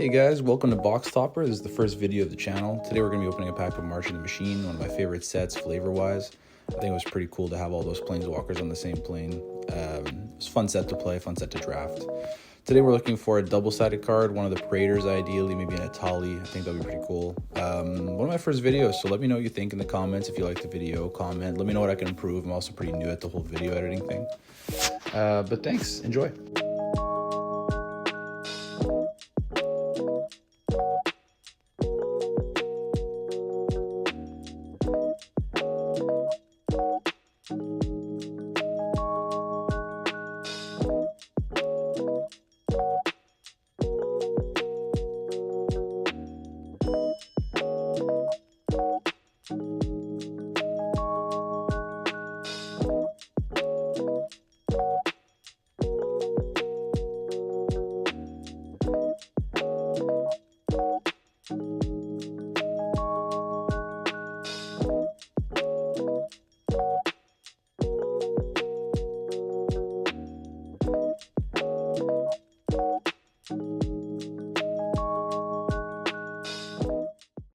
Hey guys, welcome to Box Topper. This is the first video of the channel. Today we're going to be opening a pack of March in the Machine, one of my favorite sets flavor-wise. I think it was pretty cool to have all those planeswalkers on the same plane. It's a fun set to play, fun set to draft. Today we're looking for a double-sided card, one of the Praetors ideally, maybe an Atali. I think that would be pretty cool. One of my first videos, so let me know what you think in the comments. If you like the video, comment. Let me know what I can improve. I'm also pretty new at the whole video editing thing. But thanks, enjoy.